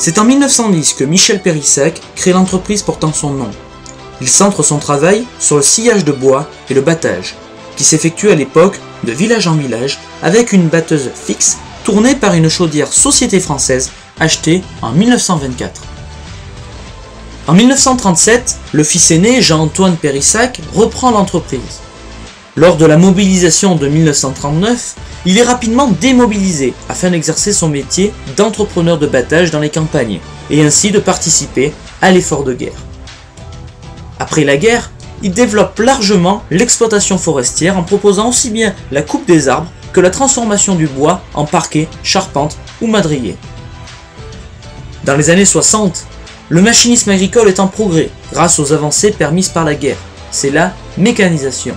C'est en 1910 que Michel Périssac crée l'entreprise portant son nom. Il centre son travail sur le sciage de bois et le battage, qui s'effectue à l'époque de village en village avec une batteuse fixe tournée par une chaudière Société Française achetée en 1924. En 1937, le fils aîné, Jean-Antoine Périssac, reprend l'entreprise. Lors de la mobilisation de 1939, il est rapidement démobilisé afin d'exercer son métier d'entrepreneur de battage dans les campagnes et ainsi de participer à l'effort de guerre. Après la guerre, il développe largement l'exploitation forestière en proposant aussi bien la coupe des arbres que la transformation du bois en parquet, charpente ou madrier. Dans les années 60, le machinisme agricole est en progrès grâce aux avancées permises par la guerre. C'est la mécanisation.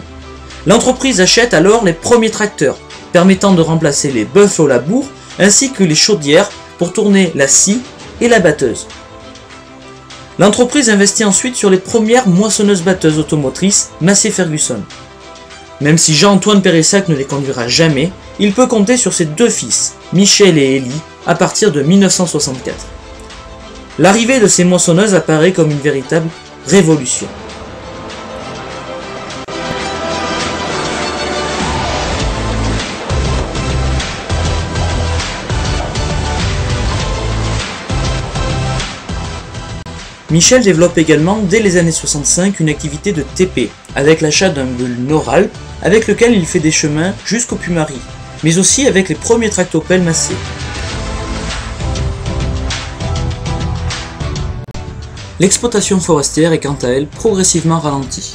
L'entreprise achète alors les premiers tracteurs, permettant de remplacer les bœufs au labour ainsi que les chaudières pour tourner la scie et la batteuse. L'entreprise investit ensuite sur les premières moissonneuses-batteuses automotrices Massey-Ferguson. Même si Jean-Antoine Périssac ne les conduira jamais, il peut compter sur ses deux fils, Michel et Élie, à partir de 1964. L'arrivée de ces moissonneuses apparaît comme une véritable révolution. Michel développe également dès les années 65 une activité de TP, avec l'achat d'un bull Noral, avec lequel il fait des chemins jusqu'au Puy-Marie, mais aussi avec les premiers tractopelles Massey. L'exploitation forestière est quant à elle progressivement ralentie.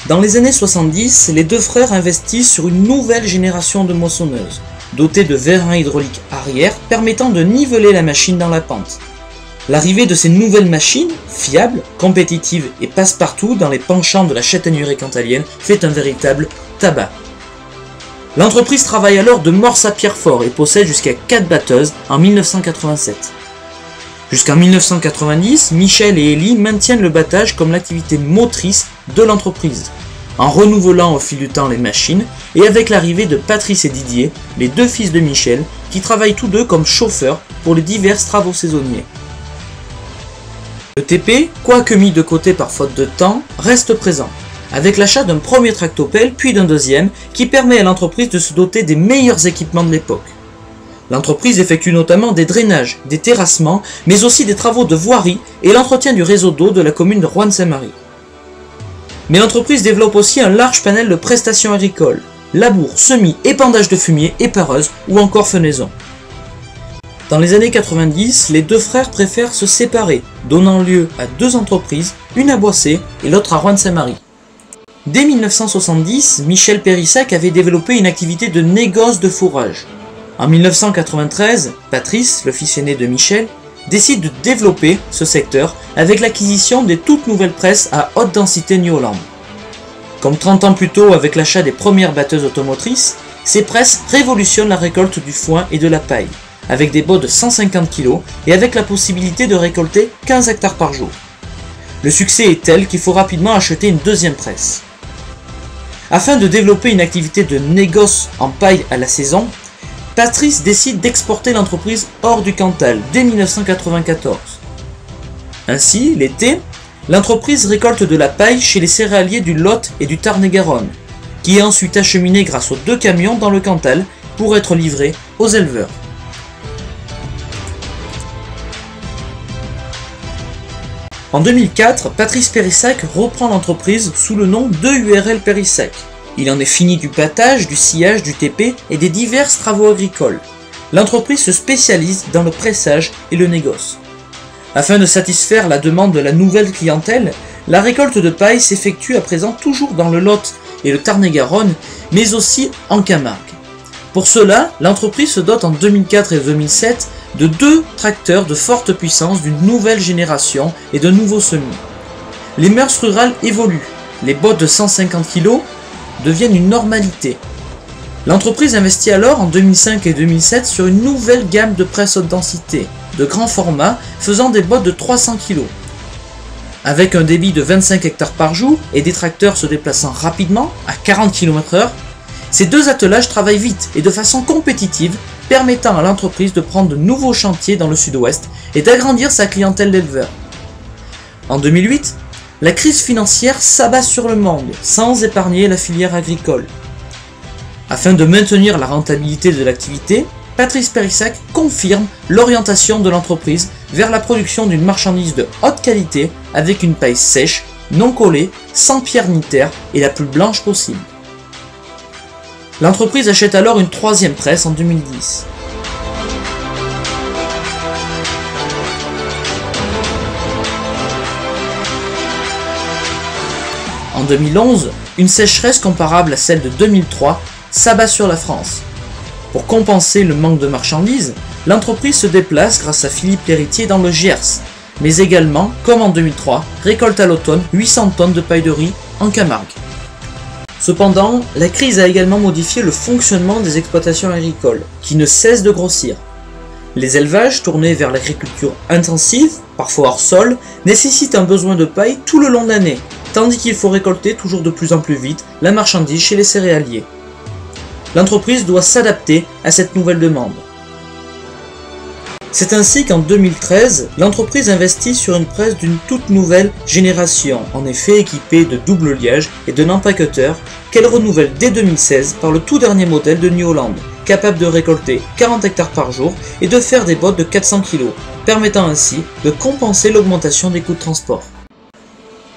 Dans les années 70, les deux frères investissent sur une nouvelle génération de moissonneuses, dotées de vérins hydrauliques arrière permettant de niveler la machine dans la pente. L'arrivée de ces nouvelles machines, fiables, compétitives et passe-partout dans les penchants de la châtaigneraie cantalienne, fait un véritable tabac. L'entreprise travaille alors de morse à Pierrefort et possède jusqu'à 4 batteuses en 1987. Jusqu'en 1990, Michel et Élie maintiennent le battage comme l'activité motrice de l'entreprise, en renouvelant au fil du temps les machines et avec l'arrivée de Patrice et Didier, les deux fils de Michel, qui travaillent tous deux comme chauffeurs pour les divers travaux saisonniers. Le TP, quoique mis de côté par faute de temps, reste présent, avec l'achat d'un premier tractopelle puis d'un deuxième qui permet à l'entreprise de se doter des meilleurs équipements de l'époque. L'entreprise effectue notamment des drainages, des terrassements, mais aussi des travaux de voirie et l'entretien du réseau d'eau de la commune de Roanne-Saint-Marie. Mais l'entreprise développe aussi un large panel de prestations agricoles, labour, semis, épandage de fumier, épareuse ou encore fenaison. Dans les années 90, les deux frères préfèrent se séparer, donnant lieu à deux entreprises, une à Boissé et l'autre à Roanne-Saint-Marie. Dès 1970, Michel Périssac avait développé une activité de négoce de fourrage. En 1993, Patrice, le fils aîné de Michel, décide de développer ce secteur avec l'acquisition des toutes nouvelles presses à haute densité New Holland. Comme 30 ans plus tôt avec l'achat des premières batteuses automotrices, ces presses révolutionnent la récolte du foin et de la paille, avec des bots de 150 kg et avec la possibilité de récolter 15 hectares par jour. Le succès est tel qu'il faut rapidement acheter une deuxième presse. Afin de développer une activité de négoce en paille à la saison, Patrice décide d'exporter l'entreprise hors du Cantal dès 1994. Ainsi, l'été, l'entreprise récolte de la paille chez les céréaliers du Lot et du Tarn-et-Garonne, qui est ensuite acheminée grâce aux 2 camions dans le Cantal pour être livrée aux éleveurs. En 2004, Patrice Périssac reprend l'entreprise sous le nom de URL Périssac. Il en est fini du battage, du sciage, du TP et des divers travaux agricoles. L'entreprise se spécialise dans le pressage et le négoce. Afin de satisfaire la demande de la nouvelle clientèle, la récolte de paille s'effectue à présent toujours dans le Lot et le Tarn-et-Garonne, mais aussi en Camargue. Pour cela, l'entreprise se dote en 2004 et 2007 de 2 tracteurs de forte puissance d'une nouvelle génération et de nouveaux semis. Les mœurs rurales évoluent, les bottes de 150 kg deviennent une normalité. L'entreprise investit alors en 2005 et 2007 sur une nouvelle gamme de presses haute densité, de grand format, faisant des bottes de 300 kg. Avec un débit de 25 hectares par jour et des tracteurs se déplaçant rapidement, à 40 km/h, Ces deux attelages travaillent vite et de façon compétitive, permettant à l'entreprise de prendre de nouveaux chantiers dans le sud-ouest et d'agrandir sa clientèle d'éleveurs. En 2008, la crise financière s'abat sur le monde, sans épargner la filière agricole. Afin de maintenir la rentabilité de l'activité, Patrice Périssac confirme l'orientation de l'entreprise vers la production d'une marchandise de haute qualité avec une paille sèche, non collée, sans pierre ni terre et la plus blanche possible. L'entreprise achète alors une troisième presse en 2010. En 2011, une sécheresse comparable à celle de 2003 s'abat sur la France. Pour compenser le manque de marchandises, l'entreprise se déplace grâce à Philippe l'Héritier dans le Gers, mais également, comme en 2003, récolte à l'automne 800 tonnes de paille de riz en Camargue. Cependant, la crise a également modifié le fonctionnement des exploitations agricoles, qui ne cessent de grossir. Les élevages tournés vers l'agriculture intensive, parfois hors sol, nécessitent un besoin de paille tout le long de l'année, tandis qu'il faut récolter toujours de plus en plus vite la marchandise chez les céréaliers. L'entreprise doit s'adapter à cette nouvelle demande. C'est ainsi qu'en 2013, l'entreprise investit sur une presse d'une toute nouvelle génération, en effet équipée de double liège et d'un empaqueteur, qu'elle renouvelle dès 2016 par le tout dernier modèle de New Holland, capable de récolter 40 hectares par jour et de faire des bottes de 400 kg, permettant ainsi de compenser l'augmentation des coûts de transport.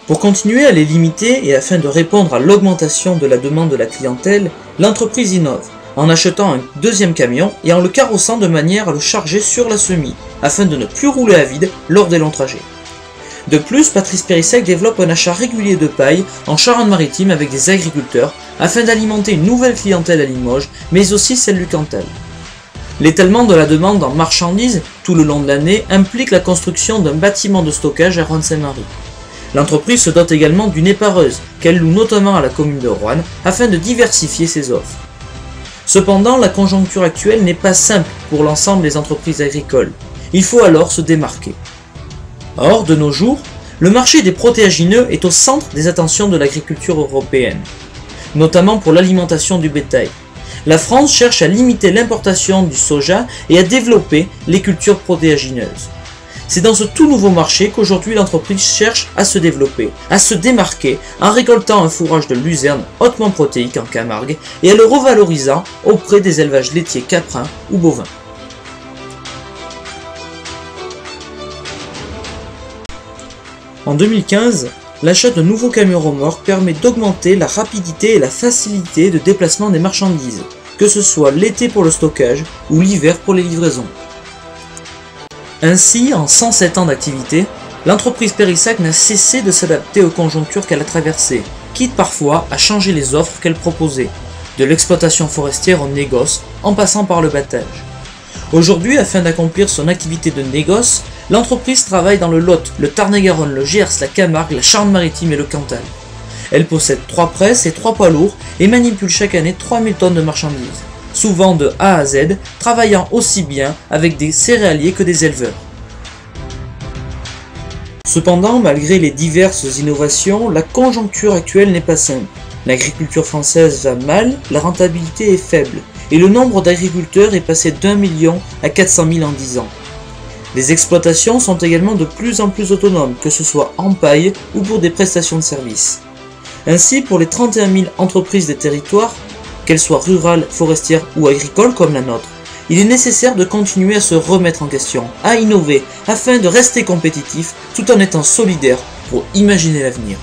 Pour continuer à les limiter et afin de répondre à l'augmentation de la demande de la clientèle, l'entreprise innove, en achetant un deuxième camion et en le carrossant de manière à le charger sur la semis, afin de ne plus rouler à vide lors des longs trajets. De plus, Patrice Périssac développe un achat régulier de paille en Charente-Maritime avec des agriculteurs, afin d'alimenter une nouvelle clientèle à Limoges, mais aussi celle du Cantal. L'étalement de la demande en marchandises tout le long de l'année implique la construction d'un bâtiment de stockage à Roanne-Saint-Marie. L'entreprise se dote également d'une épareuse, qu'elle loue notamment à la commune de Roanne, afin de diversifier ses offres. Cependant, la conjoncture actuelle n'est pas simple pour l'ensemble des entreprises agricoles. Il faut alors se démarquer. Or, de nos jours, le marché des protéagineux est au centre des attentions de l'agriculture européenne, notamment pour l'alimentation du bétail. La France cherche à limiter l'importation du soja et à développer les cultures protéagineuses. C'est dans ce tout nouveau marché qu'aujourd'hui l'entreprise cherche à se développer, à se démarquer en récoltant un fourrage de luzerne hautement protéique en Camargue et à le revalorisant auprès des élevages laitiers caprins ou bovins. En 2015, l'achat de nouveaux camions remorques permet d'augmenter la rapidité et la facilité de déplacement des marchandises, que ce soit l'été pour le stockage ou l'hiver pour les livraisons. Ainsi, en 107 ans d'activité, l'entreprise Périssac n'a cessé de s'adapter aux conjonctures qu'elle a traversées, quitte parfois à changer les offres qu'elle proposait, de l'exploitation forestière au négoce, en passant par le battage. Aujourd'hui, afin d'accomplir son activité de négoce, l'entreprise travaille dans le Lot, le Tarn-et-Garonne, le Gers, la Camargue, la Charente-Maritime et le Cantal. Elle possède 3 presses et 3 poids lourds et manipule chaque année 3000 tonnes de marchandises, souvent de A à Z, travaillant aussi bien avec des céréaliers que des éleveurs. Cependant, malgré les diverses innovations, la conjoncture actuelle n'est pas simple. L'agriculture française va mal, la rentabilité est faible, et le nombre d'agriculteurs est passé d'1 million à 400 000 en 10 ans. Les exploitations sont également de plus en plus autonomes, que ce soit en paille ou pour des prestations de services. Ainsi, pour les 31 000 entreprises des territoires, qu'elles soient rurales, forestières ou agricoles comme la nôtre, il est nécessaire de continuer à se remettre en question, à innover, afin de rester compétitif tout en étant solidaire pour imaginer l'avenir.